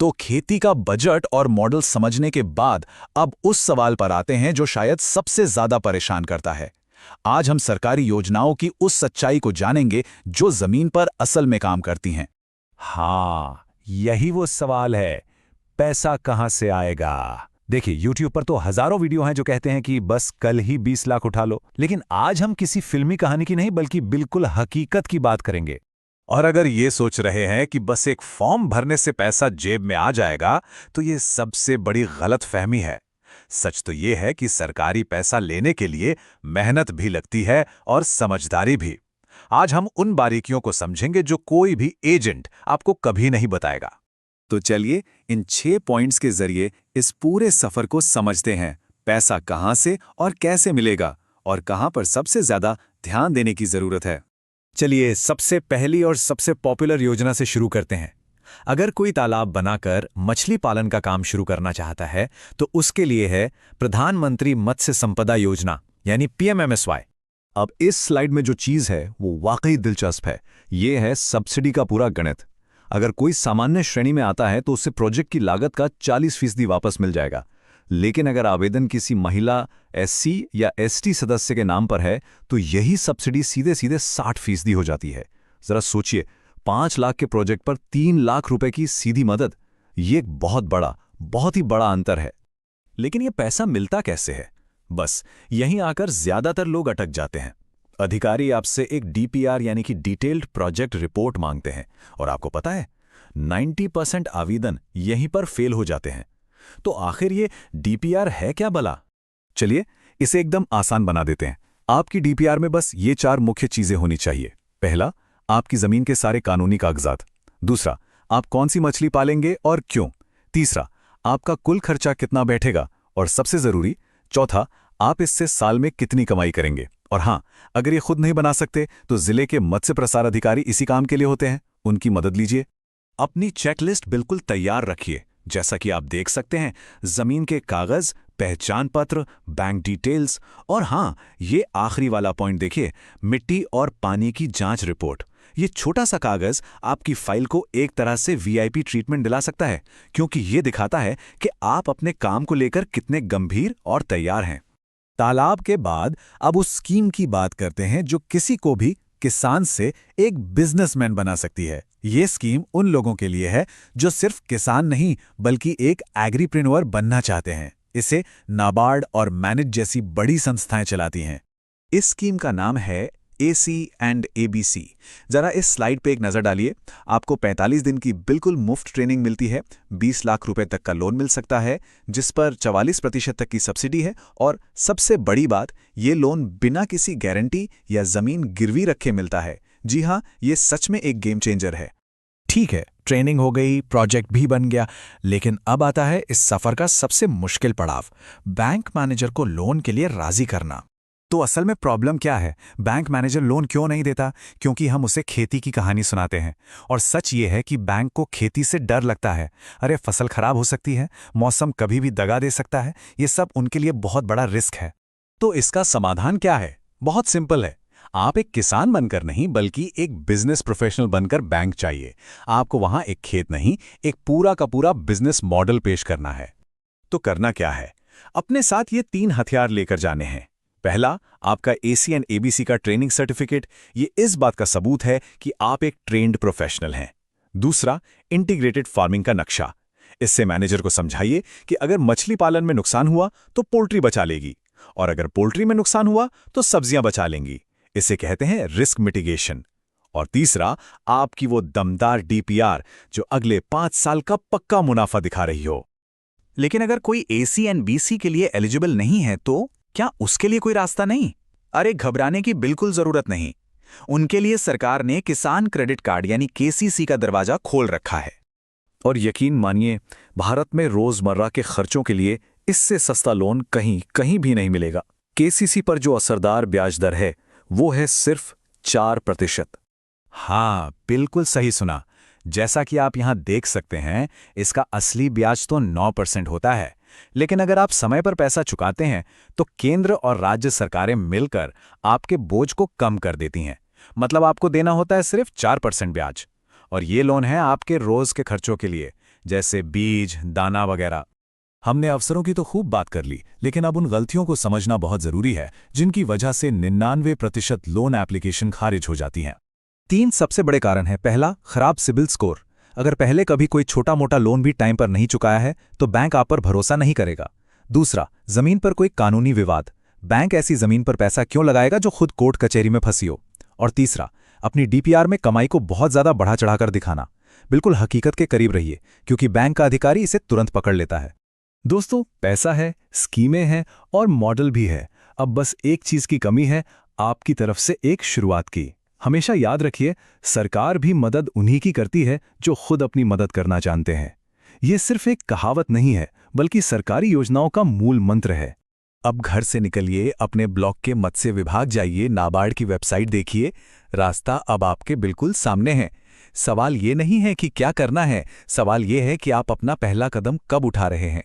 तो खेती का बजट और मॉडल समझने के बाद अब उस सवाल पर आते हैं जो शायद सबसे ज्यादा परेशान करता है। आज हम सरकारी योजनाओं की उस सच्चाई को जानेंगे जो जमीन पर असल में काम करती हैं। हाँ, यही वो सवाल है। पैसा कहाँ से आएगा? देखिए, YouTube पर तो हजारों वीडियो हैं जो कहते हैं कि बस कल ही 20 लाख उठा लो। लेकिन आज हम किसी फिल्मी कहानी की नहीं बल्कि बिल्कुल हकीकत की बात करेंगे। और अगर ये सोच रहे हैं कि बस एक फॉर्म भरने से पैसा जेब में आ जाएगा, तो ये सबसे बड़ी गलतफहमी है। सच तो ये है कि सरकारी पैसा लेने के लिए मेहनत भी लगती है और समझदारी भी। आज हम उन बारीकियों को समझेंगे जो कोई भी एजेंट आपको कभी नहीं बताएगा। तो चलिए इन 6 पॉइंट्स के जरिए इस पूरे सफर को समझते हैं। पैसा कहां से और कैसे मिलेगा और कहां पर सबसे ज्यादा ध्यान देने की जरूरत है। चलिए, सबसे पहली और सबसे पॉपुलर योजना से शुरू करते हैं। अगर कोई तालाब बनाकर मछली पालन का काम शुरू करना चाहता है तो उसके लिए है प्रधानमंत्री मत्स्य संपदा योजना यानी PMMSY। अब इस स्लाइड में जो चीज है वो वाकई दिलचस्प है। ये है सब्सिडी का पूरा गणित। अगर कोई सामान्य श्रेणी में आता है तो उसे प्रोजेक्ट की लागत का 40% वापस मिल जाएगा। लेकिन अगर आवेदन किसी महिला, SC या ST सदस्य के नाम पर है तो यही सब्सिडी सीधे सीधे 60% हो जाती है। जरा सोचिए, 5 लाख के प्रोजेक्ट पर 3 लाख रुपए की सीधी मदद। ये एक बहुत ही बड़ा अंतर है। लेकिन ये पैसा मिलता कैसे है? बस यहीं आकर ज्यादातर लोग अटक जाते हैं। अधिकारी आपसे एक DPR यानी कि डिटेल्ड प्रोजेक्ट रिपोर्ट मांगते हैं और आपको पता है 90% आवेदन यहीं पर फेल हो जाते हैं। तो आखिर ये DPR है क्या भला? चलिए इसे एकदम आसान बना देते हैं। आपकी DPR में बस ये 4 मुख्य चीजें होनी चाहिए। पहला, आपकी जमीन के सारे कानूनी कागजात। दूसरा, आप कौन सी मछली पालेंगे और क्यों। तीसरा, आपका कुल खर्चा कितना बैठेगा। और सबसे जरूरी, चौथा, आप इससे साल में कितनी कमाई करेंगे। और हाँ, अगर ये खुद नहीं बना सकते तो जिले के मत्स्य प्रसार अधिकारी इसी काम के लिए होते हैं, उनकी मदद लीजिए। अपनी चेकलिस्ट बिल्कुल तैयार रखिए। जैसा कि आप देख सकते हैं, जमीन के कागज, पहचान पत्र, बैंक डिटेल्स और हाँ, ये आखिरी वाला पॉइंट देखिए, मिट्टी और पानी की जांच रिपोर्ट। ये छोटा सा कागज आपकी फाइल को एक तरह से VIP ट्रीटमेंट दिला सकता है, क्योंकि ये दिखाता है कि आप अपने काम को लेकर कितने गंभीर और तैयार हैं। तालाब के बाद अब उस स्कीम की बात करते हैं जो किसी को भी किसान से एक बिजनेसमैन बना सकती है। ये स्कीम उन लोगों के लिए है जो सिर्फ किसान नहीं बल्कि एक एग्रीप्रेन्योर बनना चाहते हैं। इसे नाबार्ड और मैनेज जैसी बड़ी संस्थाएं चलाती हैं। इस स्कीम का नाम है AC एंड ABC। जरा इस स्लाइड पे एक नजर डालिए। आपको 45 दिन की बिल्कुल मुफ्त ट्रेनिंग मिलती है, 20 लाख रुपए तक का लोन मिल सकता है जिस पर 44% तक की सब्सिडी है, और सबसे बड़ी बात, ये लोन बिना किसी गारंटी या जमीन गिरवी रखे मिलता है। जी हाँ, ये सच में एक गेम चेंजर है। ठीक है, ट्रेनिंग हो गई, प्रोजेक्ट भी बन गया, लेकिन अब आता है इस सफर का सबसे मुश्किल पड़ाव, बैंक मैनेजर को लोन के लिए राजी करना। तो असल में प्रॉब्लम क्या है? बैंक मैनेजर लोन क्यों नहीं देता? क्योंकि हम उसे खेती की कहानी सुनाते हैं। और सच ये है कि बैंक को खेती से डर लगता है। अरे, फसल खराब हो सकती है, मौसम कभी भी दगा दे सकता है, ये सब उनके लिए बहुत बड़ा रिस्क है। तो इसका समाधान क्या है? बहुत सिंपल है। आप एक किसान बनकर नहीं बल्कि एक बिजनेस प्रोफेशनल बनकर बैंक चाहिए। आपको वहां एक खेत नहीं, एक पूरा का पूरा बिजनेस मॉडल पेश करना है। तो करना क्या है? अपने साथ ये 3 हथियार लेकर जाने हैं। पहला, आपका AC एंड ABC का ट्रेनिंग सर्टिफिकेट। ये इस बात का सबूत है कि आप एक ट्रेन्ड प्रोफेशनल हैं। दूसरा, इंटीग्रेटेड फार्मिंग का नक्शा। इससे मैनेजर को समझाइए कि अगर मछली पालन में नुकसान हुआ तो पोल्ट्री बचा लेगी, और अगर पोल्ट्री में नुकसान हुआ तो सब्जियां बचा लेंगी। इसे कहते हैं रिस्क मिटिगेशन। और तीसरा, आपकी वो दमदार DPR जो अगले 5 साल का पक्का मुनाफा दिखा रही हो। लेकिन अगर कोई AC एंड BC के लिए एलिजिबल नहीं है तो क्या उसके लिए कोई रास्ता नहीं? अरे, घबराने की बिल्कुल जरूरत नहीं। उनके लिए सरकार ने किसान क्रेडिट कार्ड यानी KCC का दरवाजा खोल रखा है। और यकीन मानिए, भारत में रोजमर्रा के खर्चों के लिए इससे सस्ता लोन कहीं भी नहीं मिलेगा। KCC पर जो असरदार ब्याज दर है वो है सिर्फ 4%। हाँ, बिल्कुल सही सुना। जैसा कि आप यहां देख सकते हैं, इसका असली ब्याज तो 9% होता है। लेकिन अगर आप समय पर पैसा चुकाते हैं तो केंद्र और राज्य सरकारें मिलकर आपके बोझ को कम कर देती हैं। मतलब आपको देना होता है सिर्फ 4% ब्याज। और ये लोन है आपके रोज के खर्चों के लिए, जैसे बीज, दाना वगैरह। हमने अवसरों की तो खूब बात कर ली, लेकिन अब उन गलतियों को समझना बहुत जरूरी है जिनकी वजह से 99% लोन एप्लीकेशन खारिज हो जाती हैं। 3 सबसे बड़े कारण हैं। पहला, खराब सिबिल स्कोर। अगर पहले कभी कोई छोटा मोटा लोन भी टाइम पर नहीं चुकाया है तो बैंक आप पर भरोसा नहीं करेगा। दूसरा, जमीन पर कोई कानूनी विवाद। बैंक ऐसी जमीन पर पैसा क्यों लगाएगा जो खुद कोर्ट कचहरी में फंसी हो। और तीसरा, अपनी डीपीआर में कमाई को बहुत ज्यादा बढ़ा चढ़ाकर दिखाना। बिल्कुल हकीकत के करीब रहिए, क्योंकि बैंक का अधिकारी इसे तुरंत पकड़ लेता है। दोस्तों, पैसा है, स्कीमें हैं और मॉडल भी है। अब बस एक चीज की कमी है, आपकी तरफ से एक शुरुआत की। हमेशा याद रखिए, सरकार भी मदद उन्हीं की करती है जो खुद अपनी मदद करना जानते हैं। ये सिर्फ एक कहावत नहीं है, बल्कि सरकारी योजनाओं का मूल मंत्र है। अब घर से निकलिए, अपने ब्लॉक के मत्स्य विभाग जाइए, नाबार्ड की वेबसाइट देखिए। रास्ता अब आपके बिल्कुल सामने है। सवाल ये नहीं है कि क्या करना है, सवाल ये है कि आप अपना पहला कदम कब उठा रहे हैं।